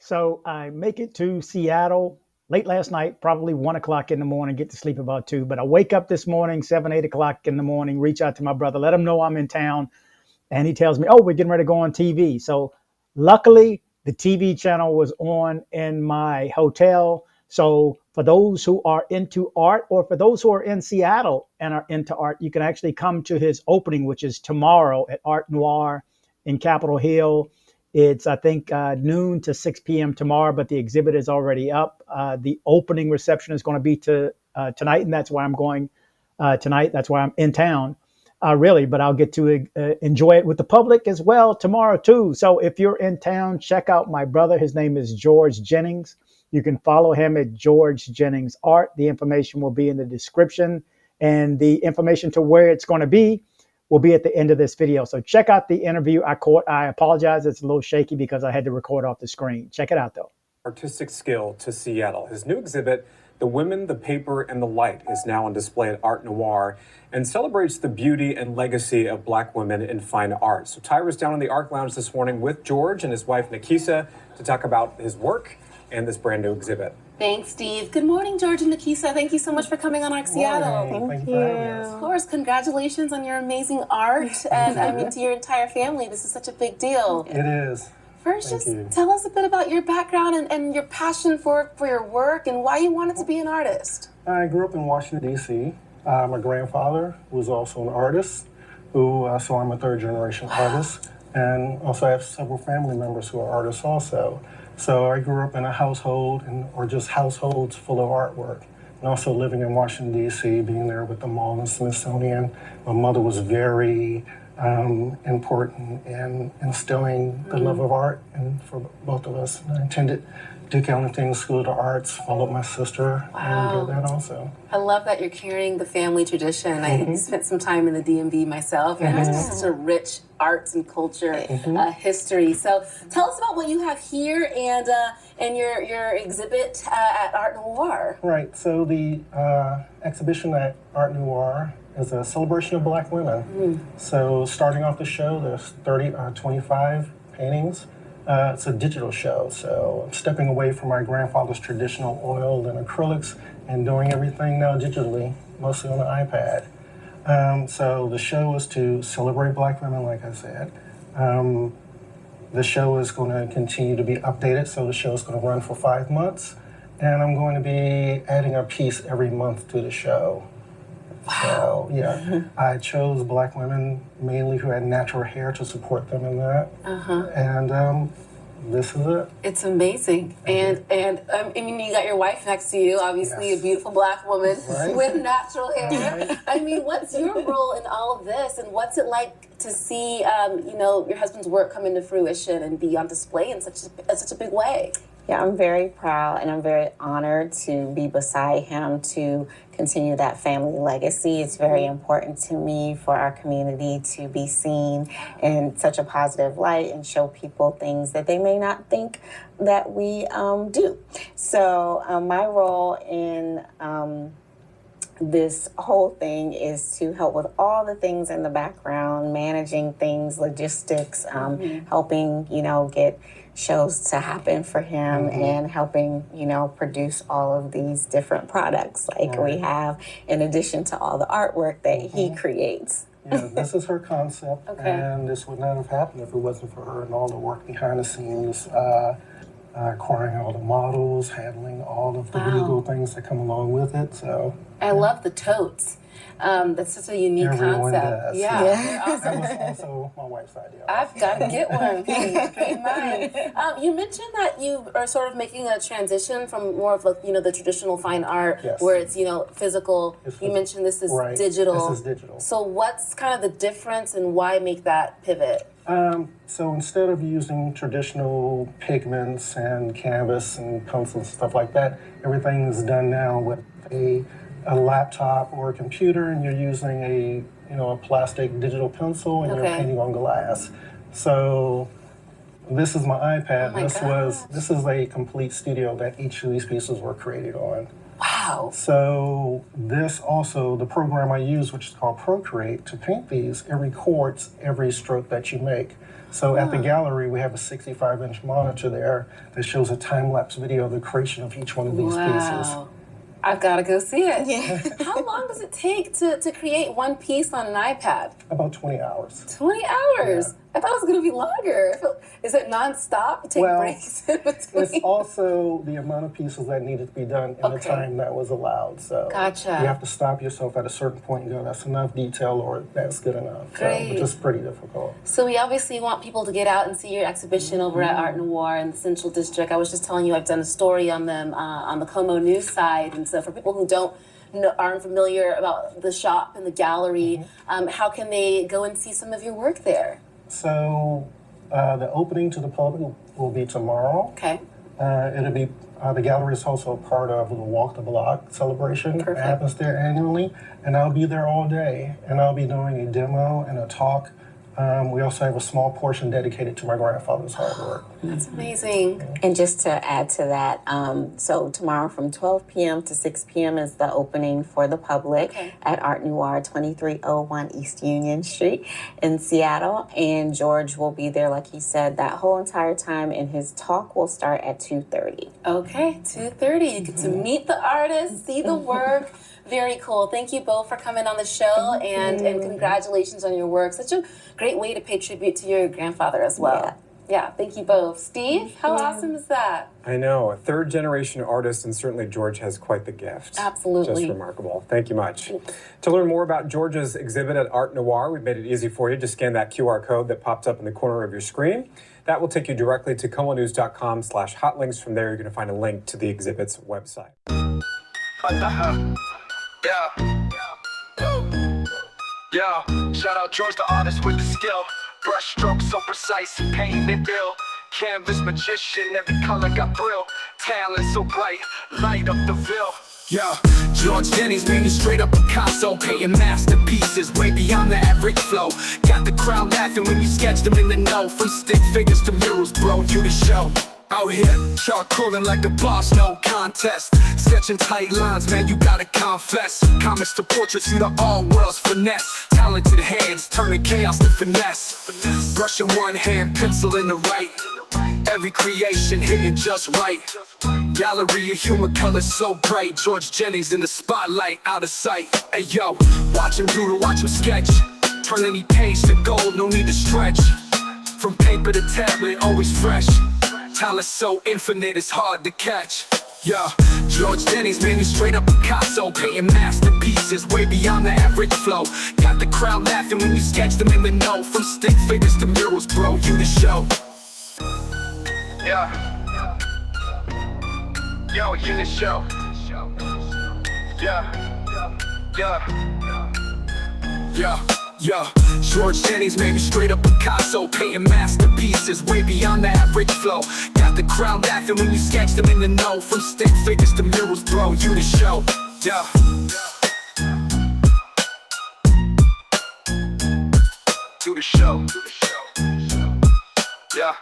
So I make it to Seattle late last night, probably 1 o'clock in the morning, get to sleep about two. But I wake up this morning, 7, 8 o'clock in the morning, reach out to my brother, let him know I'm in town. And he tells me, oh, we're getting ready to go on TV. So luckily, the TV channel was on in my hotel. So for those who are into art, or for those who are in Seattle and are into art, you can actually come to his opening, which is tomorrow at Art Noir in Capitol Hill. It's, I think, noon to 6 p.m. tomorrow, but the exhibit is already up. The opening reception is going to be tonight, and that's why I'm going tonight. That's why I'm in town, really, but I'll get to enjoy it with the public as well tomorrow, too. So if you're in town, check out my brother. His name is George Jennings. You can follow him at George Jennings Art. The information will be in the description, and the information to where it's going to be will be at the end of this video. So check out the interview I caught. I apologize. It's a little shaky because I had to record off the screen. Check it out, though. Artistic skill to Seattle. His new exhibit, The Women, the Paper, and the Light, is now on display at Art Noir and celebrates the beauty and legacy of Black women in fine art. So Tyra's down in the Art Lounge this morning with George and his wife, Nikisa, to talk about his work and this brand new exhibit. Thanks, Steve. Good morning, George and Nikisa. Thank you so much for coming on Art Seattle. Thank you. Of course, congratulations on your amazing art, and I mean to your entire family. This is such a big deal. It is. First, tell us a bit about your background and your passion for your work and why you wanted to be an artist. I grew up in Washington, D.C. My grandfather was also an artist, so I'm a third-generation artist, and also I have several family members who are artists also. So I grew up in a household, or just households full of artwork. And also living in Washington, D.C., being there with the mall and Smithsonian. My mother was very important in instilling the love of art and for both of us. And I attended Duke Ellington School of the Arts, followed my sister, and did that also. I love that you're carrying the family tradition. I spent some time in the DMV myself, and it's just such a rich arts and culture history. So tell us about what you have here and your exhibit at Art Noir. Right, so the exhibition at Art Noir is a celebration of Black women. So starting off the show, there's 25 paintings. It's a digital show, so I'm stepping away from my grandfather's traditional oil and acrylics and doing everything now digitally, mostly on the iPad. So the show is to celebrate Black women, like I said. The show is going to continue to be updated, so the show is going to run for 5 months, and I'm going to be adding a piece every month to the show. Wow. So, yeah, I chose Black women mainly who had natural hair to support them in that. And this is it. It's amazing. And I mean, you got your wife next to you, obviously a beautiful Black woman with natural hair. I mean, what's your role in all of this, and what's it like to see, your husband's work come into fruition and be on display in such a big way? Yeah, I'm very proud and I'm very honored to be beside him to continue that family legacy. It's very important to me for our community to be seen in such a positive light and show people things that they may not think that we do. So my role in this whole thing is to help with all the things in the background, managing things, logistics, helping, get shows to happen for him and helping, produce all of these different products like we have, in addition to all the artwork that he creates. Yeah, this is her concept, and this would not have happened if it wasn't for her and all the work behind the scenes, acquiring all the models, handling all of the legal things that come along with it. So I love the totes. That's such a unique everyone concept. does. Yeah. That was also my wife's idea. I've got to get one. Great mind. You mentioned that you are sort of making a transition from more of the traditional fine art where it's physical. You mentioned this is digital. This is digital. So what's kind of the difference and why make that pivot? So instead of using traditional pigments and canvas and pencils and stuff like that, everything is done now with a laptop or a computer, and you're using a plastic digital pencil, and you're painting on glass. So this is my iPad. This is a complete studio that each of these pieces were created on. Wow. So this also, the program I use, which is called Procreate, to paint these, it records every stroke that you make. So at the gallery, we have a 65-inch monitor there that shows a time-lapse video of the creation of each one of these pieces. I've got to go see it. Yeah. How long does it take to create one piece on an iPad? About 20 hours. 20 hours? Yeah. I thought it was going to be longer. Is it nonstop? Take breaks in between? It's also the amount of pieces that needed to be done in the time that was allowed. So gotcha. You have to stop yourself at a certain point and go, that's enough detail or that's good enough. Great. Which is pretty difficult. So we obviously want people to get out and see your exhibition over at Art Noir in the Central District. I was just telling you I've done a story on them on the Como News side. And so for people who aren't familiar about the shop and the gallery, how can they go and see some of your work there? So the opening to the public will be tomorrow. Okay. It'll be the gallery is also part of the Walk the Block celebration. Perfect. It happens there annually, and I'll be there all day, and I'll be doing a demo and a talk. We also have a small portion dedicated to my grandfather's hard work. That's amazing. And just to add to that, so tomorrow from 12 p.m. to 6 p.m. is the opening for the public at Art Noir, 2301 East Union Street in Seattle. And George will be there, like he said, that whole entire time, and his talk will start at 2:30. Okay, 2:30. You get to meet the artist, see the work. Very cool. Thank you both for coming on the show, and congratulations on your work. Such a great way to pay tribute to your grandfather as well. Yeah, thank you both. Steve, how awesome is that? I know, a third-generation artist, and certainly George has quite the gift. Absolutely. Just remarkable. Thank you much. To learn more about George's exhibit at Art Noir, we've made it easy for you. Just scan that QR code that pops up in the corner of your screen. That will take you directly to comonews.com/hotlinks. From there, you're going to find a link to the exhibit's website. Yeah, shout out George the artist with the skill. Brush strokes so precise, pain and ill. Canvas magician, every color got thrill. Talent so bright, light up the ville. Yeah, George Jennings made it straight up Picasso, painting masterpieces way beyond the average flow. Got the crowd laughing when you sketched them in the know. From stick figures to murals, bro, you the show. Out here, charcoaling like the boss, no contest. Sketching tight lines, man, you gotta confess. Comics to portraits in the all world's finesse. Talented hands, turning chaos to finesse. Brush in one hand, pencil in the right. Every creation hitting just right. Gallery of humor, colors so bright. George Jennings in the spotlight, out of sight. Hey yo, watch him doodle, watch him sketch. Turn any page to gold, no need to stretch. From paper to tablet, always fresh. Talent so infinite, it's hard to catch. Yeah, George Jennings made it straight up Picasso, painting masterpieces way beyond the average flow. Got the crowd laughing when you sketch them in the know. From stick figures to murals, bro, you the show. Yeah, yo, you the show. Yeah, George Jennings made me straight up Picasso, painting masterpieces way beyond the average flow. Got the crowd laughing when you sketch them in the know. From stick figures to murals, bro, you the show. Yeah. Do the show. Yeah.